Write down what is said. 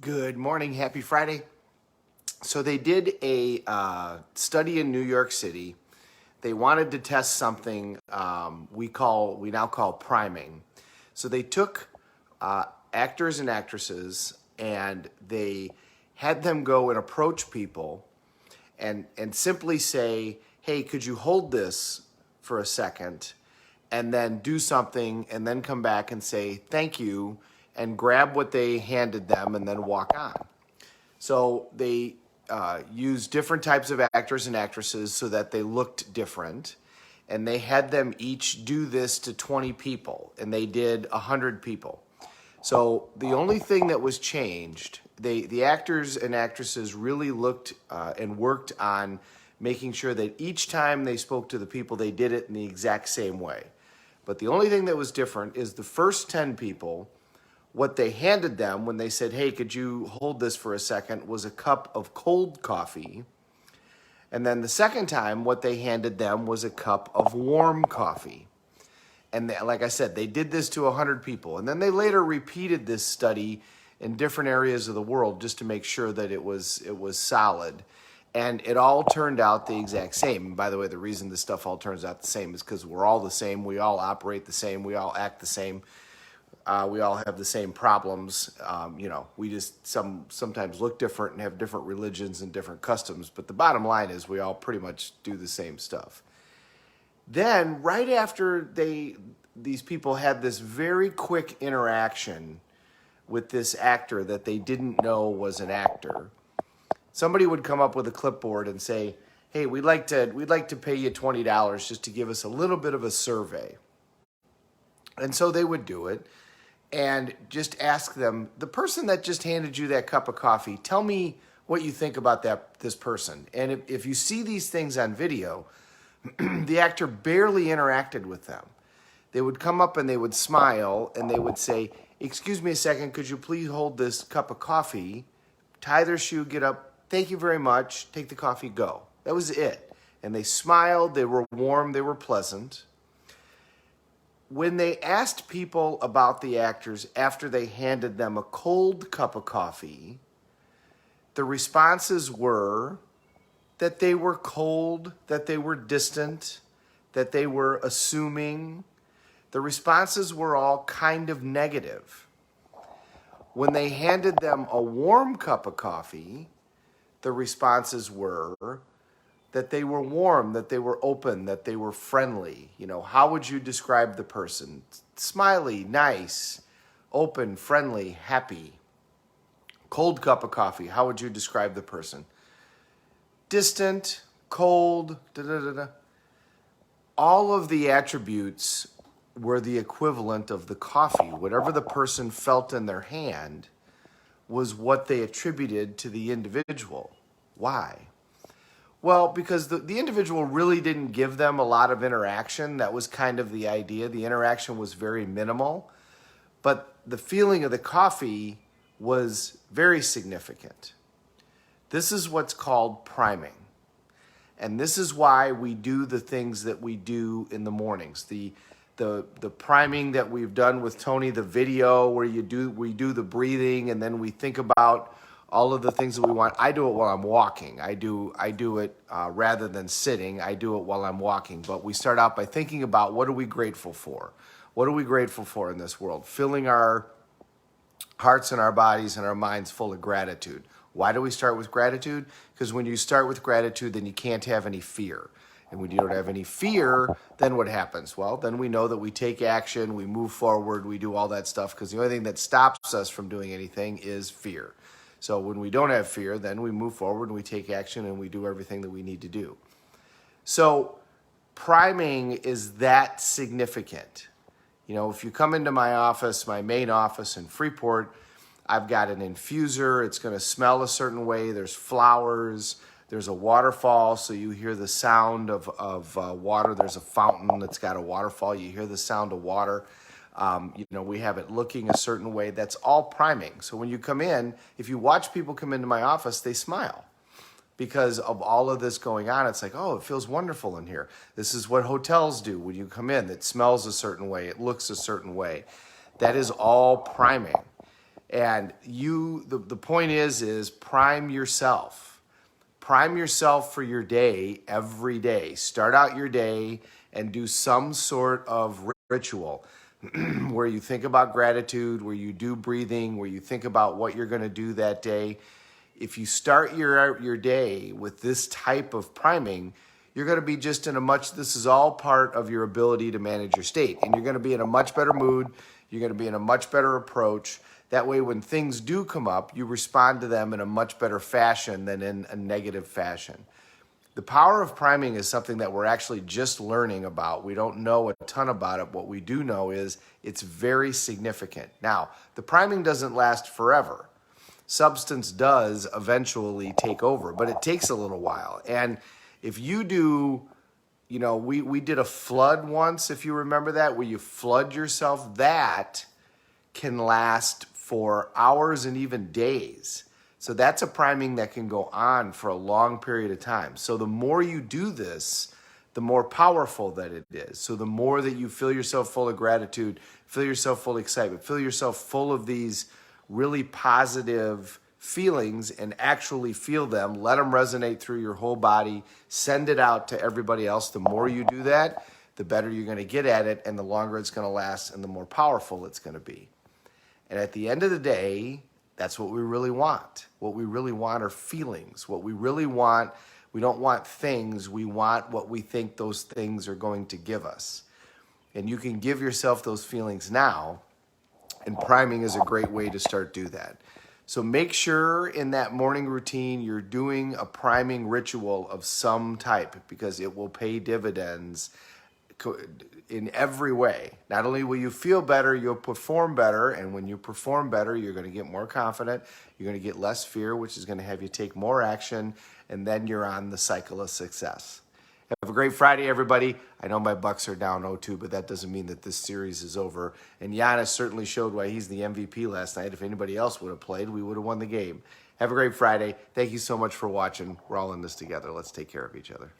Good morning. Happy Friday. So they did a study in New York City. They wanted to test something we now call priming. So they took actors and actresses and they had them go and approach people and simply say, "Hey, could you hold this for a second?" And then do something and then come back and say thank you and grab what they handed them and then walk on. So they used different types of actors and actresses so that they looked different. And they had them each do this to 20 people, and they did 100 people. So the only thing that was changed, the actors and actresses really looked and worked on making sure that each time they spoke to the people, they did it in the exact same way. But the only thing that was different is the first 10 people, what they handed them when they said, "Hey, could you hold this for a second?" was a cup of cold coffee. And then the second time, what they handed them was a cup of warm coffee. And like I said, they did this to 100 people. And then they later repeated this study in different areas of the world just to make sure that it was solid. And it all turned out the exact same. And by the way, the reason this stuff all turns out the same is because we're all the same. We all operate the same. We all act the same. We all have the same problems. We just sometimes look different and have different religions and different customs. But the bottom line is we all pretty much do the same stuff. Then right after these people had this very quick interaction with this actor that they didn't know was an actor, somebody would come up with a clipboard and say, "Hey, we'd like to pay you $20 just to give us a little bit of a survey." And so they would do it and just ask them, "The person that just handed you that cup of coffee, tell me what you think about this person." And if you see these things on video, the actor barely interacted with them. They would come up and they would smile and they would say, "Excuse me a second, could you please hold this cup of coffee?" Tie their shoe, get up, "Thank you very much," take the coffee, go. That was it. And they smiled, they were warm, they were pleasant. When they asked people about the actors after they handed them a cold cup of coffee, the responses were that they were cold, that they were distant, that they were assuming. The responses were all kind of negative. When they handed them a warm cup of coffee, the responses were that they were warm, that they were open, that they were friendly. How would you describe the person? Smiley, nice, open, friendly, happy. Cold cup of coffee, how would you describe the person? Distant, cold, da-da-da-da. All of the attributes were the equivalent of the coffee. Whatever the person felt in their hand was what they attributed to the individual. Why? Well, because the individual really didn't give them a lot of interaction. That was kind of the idea. The interaction was very minimal, but the feeling of the coffee was very significant. This is what's called priming. And this is why we do the things that we do in the mornings. The priming that we've done with Tony, the video where we do the breathing and then we think about all of the things that we want. I do it while I'm walking. I do it rather than sitting. I do it while I'm walking. But we start out by thinking about what are we grateful for? What are we grateful for in this world? Filling our hearts and our bodies and our minds full of gratitude. Why do we start with gratitude? Because when you start with gratitude, then you can't have any fear. And when you don't have any fear, then what happens? Well, then we know that we take action, we move forward, we do all that stuff, because the only thing that stops us from doing anything is fear. So when we don't have fear, then we move forward and we take action and we do everything that we need to do. So priming is that significant. If you come into my office, my main office in Freeport, I've got an infuser. It's going to smell a certain way. There's flowers. There's a waterfall, so you hear the sound of water. There's a fountain that's got a waterfall. You hear the sound of water. We have it looking a certain way. That's all priming. So when you come in, if you watch people come into my office, they smile because of all of this going on. It's like, oh, it feels wonderful in here. This is what hotels do when you come in. It smells a certain way. It looks a certain way. That is all priming. And the point is prime yourself. Prime yourself for your day every day. Start out your day and do some sort of ritual where you think about gratitude, where you do breathing, where you think about what you're going to do that day. If you start your day with this type of priming, you're going to be just in this is all part of your ability to manage your state. And you're going to be in a much better mood. You're going to be in a much better approach. That way, when things do come up, you respond to them in a much better fashion than in a negative fashion. The power of priming is something that we're actually just learning about. We don't know a ton about it. What we do know is it's very significant. Now, the priming doesn't last forever. Substance does eventually take over, but it takes a little while. And if you do, we did a flood once, if you remember that, where you flood yourself, that can last for hours and even days. So that's a priming that can go on for a long period of time. So the more you do this, the more powerful that it is. So the more that you feel yourself full of gratitude, feel yourself full of excitement, feel yourself full of these really positive feelings and actually feel them, let them resonate through your whole body, send it out to everybody else. The more you do that, the better you're going to get at it, and the longer it's going to last and the more powerful it's going to be. And at the end of the day, that's what we really want. What we really want are feelings. What we really want, we don't want things. We want what we think those things are going to give us. And you can give yourself those feelings now, and priming is a great way to start do that. So make sure in that morning routine you're doing a priming ritual of some type, because it will pay dividends in every way. Not only will you feel better, you'll perform better. And when you perform better, you're going to get more confident. You're going to get less fear, which is going to have you take more action. And then you're on the cycle of success. Have a great Friday, everybody. I know my Bucks are down 0-2, but that doesn't mean that this series is over. And Giannis certainly showed why he's the MVP last night. If anybody else would have played, we would have won the game. Have a great Friday. Thank you so much for watching. We're all in this together. Let's take care of each other.